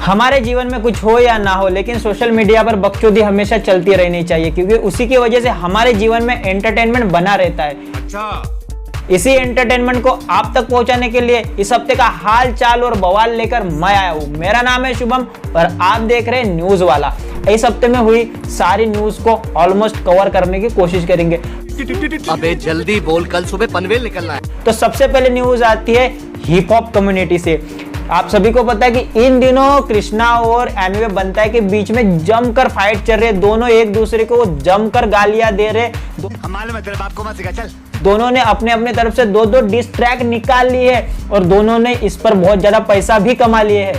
हमारे जीवन में कुछ हो या ना हो, लेकिन सोशल मीडिया पर बकचोदी हमेशा चलती रहनी चाहिए, क्योंकि उसी की वजह से हमारे जीवन में एंटरटेनमेंट बना रहता है। अच्छा, इसी एंटरटेनमेंट को आप तक पहुंचाने के लिए इस हफ्ते का हाल चाल और बवाल लेकर मैं आया हूं। मेरा नाम है शुभम और आप देख रहे हैं न्यूज वाला। इस हफ्ते में हुई सारी न्यूज को ऑलमोस्ट कवर करने की कोशिश करेंगे। अबे जल्दी बोल, कल सुबह पनवेल निकलना है। तो सबसे पहले न्यूज आती है हिप हॉप कम्युनिटी से। आप सभी को पता है कि इन दिनों कृष्णा और एमिवे बनता है के बीच में जमकर फाइट चल रही है। दोनों एक दूसरे को जमकर गालियां दे रहे। दोनों ने अपने अपने तरफ से दो डिस ट्रैक निकाल लिए है और दोनों ने इस पर बहुत ज्यादा पैसा भी कमा लिए है।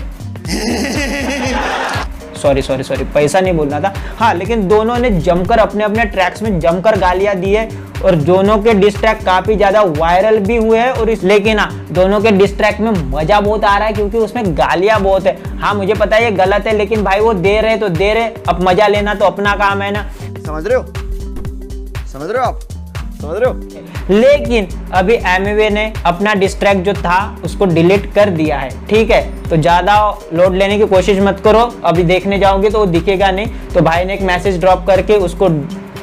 सॉरी पैसा नहीं बोलना था। हाँ, लेकिन दोनों ने जमकर अपने अपने ट्रैक्स में जमकर गालियां दी है और दोनों के डिस ट्रैक काफी ज्यादा वायरल भी हुए हैं। और लेकिन हाँ, दोनों के डिस ट्रैक में मजा बहुत आ रहा है क्योंकि उसमें गालियां बहुत है। हाँ, मुझे पता है ये गलत है, लेकिन भाई वो दे रहे तो दे रहे, अब मजा लेना तो अपना काम है ना। समझ रहे हो आप? लेकिन अभी एमिवे ने अपना डिस ट्रैक जो था उसको डिलीट कर दिया है। ठीक है, तो ज्यादा लोड लेने की कोशिश मत करो, अभी देखने जाओगे तो वो दिखेगा नहीं। तो भाई ने एक मैसेज ड्रॉप करके उसको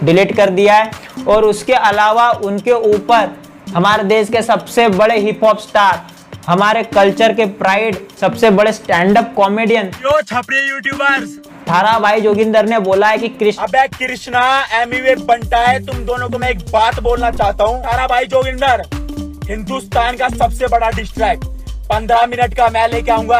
डिलीट कर दिया है। और उसके अलावा उनके ऊपर हमारे देश के सबसे बड़े हिप हॉप स्टार, हमारे कल्चर के प्राइड, सबसे बड़े स्टैंड अप कॉमेडियन यूट्यूबर्स थारा भाई जोगिंदर ने बोला है कि कृष्णा एमिवे बनता है, तुम दोनों को मैं एक बात बोलना चाहता हूँ। थारा भाई जोगिंदर, हिंदुस्तान का सबसे बड़ा डिस ट्रैक 15 मिनट का मैं लेके आऊंगा।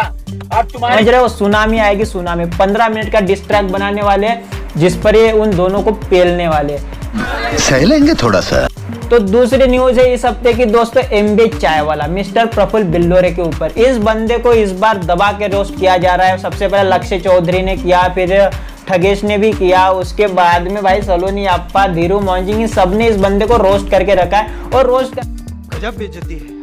अब तुम्हारे वो सुनामी आएगी, सुनामी 15 मिनट का डिस ट्रैक बनाने वाले हैं, जिस पर ये उन दोनों को पेलने वाले हैं। सह लेंगे थोड़ा सा। तो दूसरी न्यूज है इस हफ्ते की दोस्तों, एमबी चाय वाला मिस्टर प्रफुल्ल बिल्लोरे के ऊपर। इस बंदे को इस बार दबा के रोस्ट किया जा रहा है। सबसे पहले लक्ष्य चौधरी ने किया, फिर ठगेश ने भी किया, उसके बाद में भाई सलोनी अप्पा, धीरू मौंजिंग, सबने इस बंदे को रोस्ट करके रखा है। और रोस्ट गजब बेइज्जती है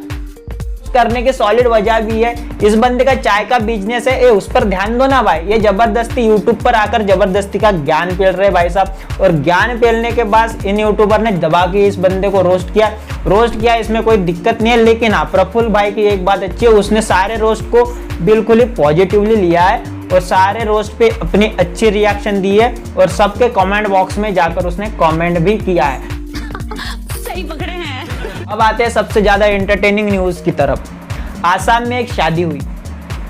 करने की सॉलिड वजह भी है। इस बंदे का चाय का बिजनेस है, उस पर ध्यान दो ना भाई। ये जबरदस्ती यूट्यूब पर आकर जबरदस्ती का ज्ञान पेल रहे भाई साहब। और ज्ञान पेलने के बाद इन यूट्यूबर ने दबा के इस बंदे को रोस्ट किया। इसमें कोई दिक्कत नहीं है, लेकिन हाँ, प्रफुल्ल भाई की एक बात अच्छी है, उसने सारे रोस्ट को बिल्कुल ही पॉजिटिवली लिया है और सारे रोस्ट पे अपनी अच्छी रिएक्शन दी है और सबके कमेंट बॉक्स में जाकर उसने कमेंट भी किया है। सही पकड़े हैं। अब आते हैं सबसे ज्यादा एंटरटेनिंग न्यूज की तरफ। आसाम में एक शादी हुई।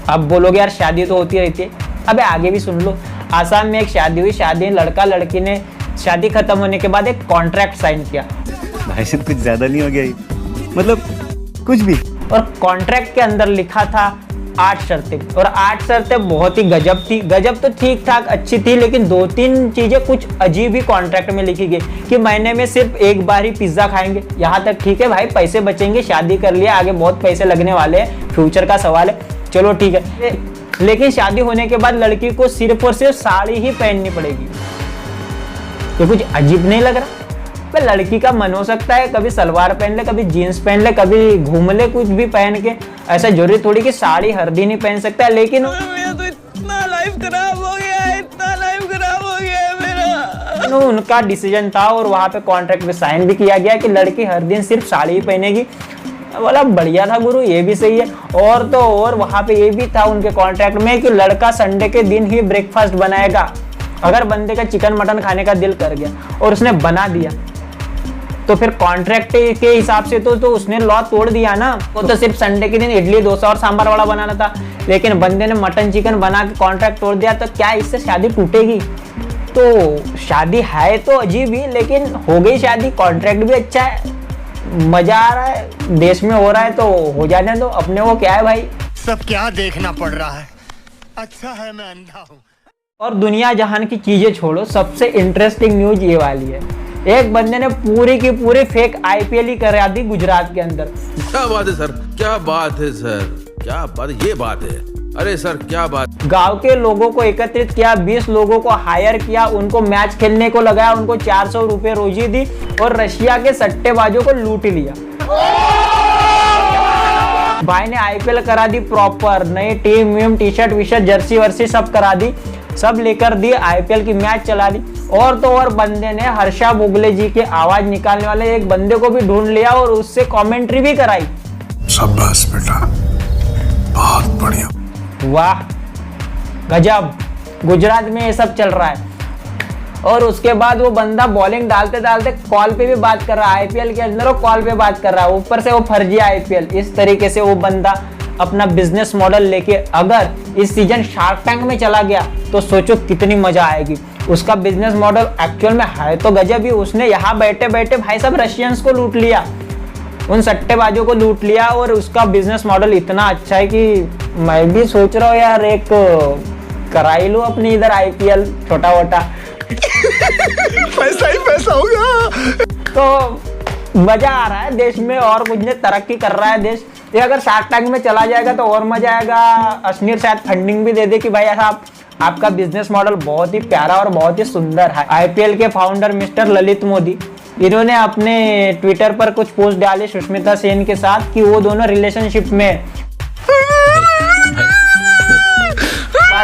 अब बोलोगे यार शादी तो होती रहती है, अबे आगे भी सुन लो। आसाम में एक शादी हुई। शादी लड़का लड़की ने शादी खत्म होने के बाद एक कॉन्ट्रैक्ट साइन किया। भाई साहब कुछ ज्यादा नहीं हो गया ये? मतलब कुछ भी। और कॉन्ट्रैक्ट के अंदर लिखा था 8 शर्तें, और 8 शर्तें बहुत ही गजब थी। गजब तो ठीक ठाक अच्छी थी, लेकिन 2-3 चीजें कुछ अजीब ही कॉन्ट्रैक्ट में लिखी गई कि महीने में सिर्फ एक बार ही पिज्जा खाएंगे। यहाँ तक ठीक है भाई, पैसे बचेंगे, शादी कर लिया, आगे बहुत पैसे लगने वाले हैं, फ्यूचर का सवाल है, चलो ठीक है। लेकिन शादी होने के बाद लड़की को सिर्फ और सिर्फ साड़ी ही पहननी पड़ेगी। ये कुछ अजीब नहीं लग रहा? लड़की का मन हो सकता है कभी सलवार पहन ले, कभी जीन्स पहन ले, कभी घूम ले कुछ भी पहन के, ऐसा जरूरी थोड़ी कि साड़ी हर दिन ही पहन सकता है। लेकिन तो इतना लाइफ खराब हो गया है, इतना लाइफ खराब हो गया है मेरा। उनका डिसीजन था और वहां पे कॉन्ट्रैक्ट में साइन भी किया गया कि लड़की हर दिन सिर्फ साड़ी ही पहनेगी। बोला बढ़िया था गुरु, ये भी सही है। और तो और वहां पे ये भी था उनके कॉन्ट्रैक्ट में कि लड़का संडे के दिन ही ब्रेकफास्ट बनाएगा। अगर बंदे का चिकन मटन खाने का दिल कर गया और उसने बना दिया, तो फिर कॉन्ट्रैक्ट के हिसाब से तो उसने लॉ तोड़ दिया ना। वो तो सिर्फ संडे के दिन इडली डोसा और सांभर वाला बनाना था, लेकिन बंदे ने मटन चिकन बना के कॉन्ट्रैक्ट तोड़ दिया, तो क्या इससे शादी टूटेगी? तो शादी है तो अजीब ही, लेकिन हो गई शादी, कॉन्ट्रैक्ट भी अच्छा है, मजा आ रहा है, देश में हो रहा है तो हो जाने दो, अपने वो क्या है भाई। सब क्या देखना पड़ रहा है? अच्छा है मैं अंधा हूँ। और दुनिया जहान की चीजें छोड़ो, सबसे इंटरेस्टिंग न्यूज ये वाली है। एक बंदे ने पूरी की पूरी फेक आईपीएल ही करा दी गुजरात के अंदर। क्या बात है सर, क्या बात है सर, क्या बात, ये बात है, अरे सर क्या बात। गांव के लोगों को एकत्रित किया, 20 लोगों को हायर किया, उनको मैच खेलने को लगाया, उनको 400 रुपए रोजी दी और रशिया के सट्टेबाजों को लूट लिया। भाई ने आईपीएल करा दी प्रॉपर, नई टीम वीम, टी शर्ट विशर्ट, जर्सी वर्सी सब करा दी, सब लेकर दी, आईपीएल की मैच चला दी। और तो और बंदे ने हर्षा भोगले जी के आवाज निकालने वाले एक बंदे को भी ढूंढ लिया और उससे कमेंट्री भी कराई। शाबाश बेटा, बहुत बढ़िया। वाह, गजब, गुजरात में ये सब चल रहा है। और उसके बाद वो बंदा बॉलिंग डालते डालते कॉल पे भी बात कर रहा है, आईपीएल के अंदर वो कॉल पे बात कर रहा है, ऊपर से वो फर्जी आईपीएल। इस तरीके से वो बंदा अपना बिजनेस मॉडल लेके अगर इस सीजन शार्क टैंक में चला गया तो सोचो कितनी मजा आएगी। उसका बिजनेस मॉडल एक्चुअल में है तो गजब ही। उसने यहाँ बैठे बैठे भाई साहब रशियंस को लूट लिया, उन सट्टेबाजों को लूट लिया, और उसका बिजनेस मॉडल इतना अच्छा है कि मैं भी सोच रहा हूँ यार एक करा ही लूं अपनी इधर आईपीएल छोटा मोटा। पैसा ही पैसा होगा। तो मजा आ रहा है देश में, और कुछ नहीं, तरक्की कर रहा है देश। ये अगर शार्क टैंक में चला जाएगा तो और मजा आएगा। अश्नीर शायद फंडिंग भी दे दे कि भाई ऐसा आपका बिजनेस मॉडल बहुत ही प्यारा और बहुत ही सुंदर है। आईपीएल के फाउंडर मिस्टर ललित मोदी, इन्होंने अपने ट्विटर पर कुछ पोस्ट डाले सुष्मिता सेन के साथ कि वो दोनों रिलेशनशिप में।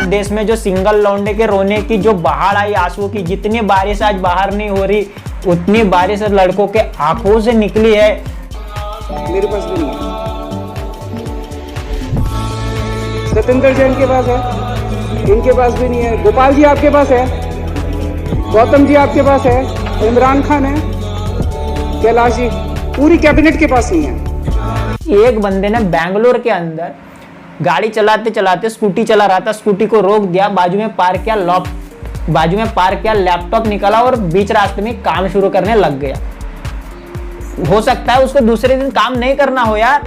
देश में जो सिंगल लौंडे के रोने की जो बहार आई आंसुओं की, जितनी बारिश आज बाहर नहीं हो रही उतनी बारिश लड़कों के आंखों से निकली है। मेरे पास भी नहीं है। सत्येंद्र जैन के पास है, इनके पास भी नहीं है। गोपाल जी आपके पास है, गौतम जी आपके पास है, इमरान खान है, कैलाश जी, पूरी कैबिनेट के पास नहीं है। एक बंदे ने बेंगलोर के अंदर गाड़ी चलाते चलाते स्कूटी चला रहा था, स्कूटी को रोक दिया, बाजू में पार्क किया, लैपटॉप निकाला और बीच रास्ते में काम शुरू करने लग गया। हो सकता है उसको दूसरे दिन काम नहीं करना हो यार,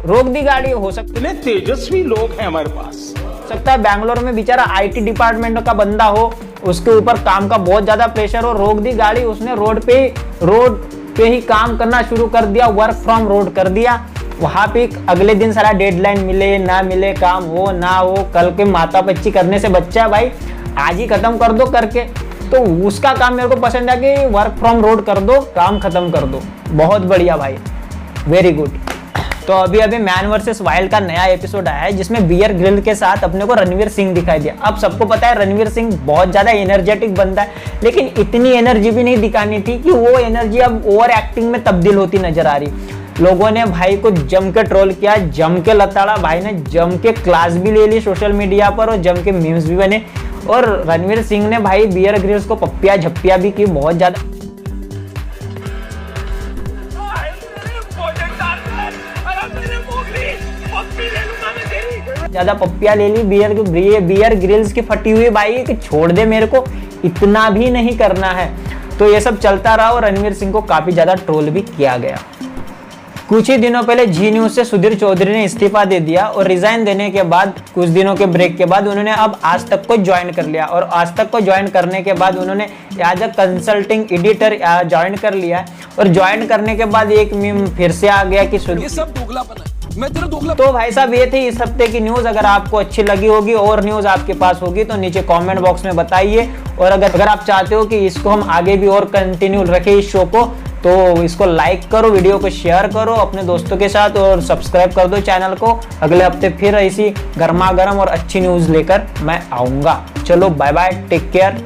रोक दी गाड़ी। हो सकता है तेजस्वी लोग हैं हमारे पास। सकता है बैंगलोर में बेचारा आईटी डिपार्टमेंट का बंदा हो, उसके ऊपर काम का बहुत ज्यादा प्रेशर हो, रोक दी गाड़ी उसने, रोड पे ही काम करना शुरू कर दिया, वर्क फ्रॉम रोड कर दिया। वहां पे अगले दिन सारा डेडलाइन मिले ना मिले, काम हो ना हो, कल के माता बच्ची करने से बच्चा है भाई, आज ही खत्म कर दो करके। तो उसका काम मेरे को पसंद है कि वर्क फ्रॉम रोड कर दो, काम खत्म कर दो। बहुत बढ़िया भाई, वेरी गुड। तो अभी मैन वर्सेस वाइल्ड का नया एपिसोड आया है जिसमें बियर ग्रिल के साथ अपने को रणवीर सिंह दिखाई दिया। अब सबको पता है रणवीर सिंह बहुत ज्यादा एनर्जेटिक बंदा है, लेकिन इतनी एनर्जी भी नहीं दिखानी थी कि वो एनर्जी अब ओवर एक्टिंग में तब्दील होती नजर आ रही। लोगों ने भाई को जम के ट्रोल किया, जम के लताड़ा, भाई ने जम के क्लास भी ले ली सोशल मीडिया पर और जम के मीम्स भी बने। और रणवीर सिंह ने भाई बियर ग्रिल्स को पप्पिया झप्पिया भी की, बहुत ज्यादा पप्पिया ले ली बियर ग्रिल्स की फटी हुई भाई कि छोड़ दे मेरे को, इतना भी नहीं करना है। तो ये सब चलता रहा और रणवीर सिंह को काफी ज्यादा ट्रोल भी किया गया। कुछ ही दिनों पहले जी न्यूज से सुधीर चौधरी ने इस्तीफा दे दिया और रिजाइन देने के बाद कुछ दिनों के ब्रेक के बाद उन्होंने अब आज तक को ज्वाइन कर लिया। और आज तक को ज्वाइन करने के बाद उन्होंने as a consulting editor join कर लिया। और ज्वाइन करने के बाद एक मीम फिर से आ गया कि ये सब दोगलापन है, मैं तेरा दोगला। तो भाई साहब ये थी इस हफ्ते की न्यूज। अगर आपको अच्छी लगी होगी और न्यूज आपके पास होगी तो नीचे कमेंट बॉक्स में बताइए। और अगर आप चाहते हो कि इसको हम आगे भी और कंटिन्यू रखें इस शो को, तो इसको लाइक करो, वीडियो को शेयर करो अपने दोस्तों के साथ और सब्सक्राइब कर दो चैनल को। अगले हफ्ते फिर ऐसी गर्मा गर्म और अच्छी न्यूज लेकर मैं आऊंगा। चलो बाय बाय, टेक केयर।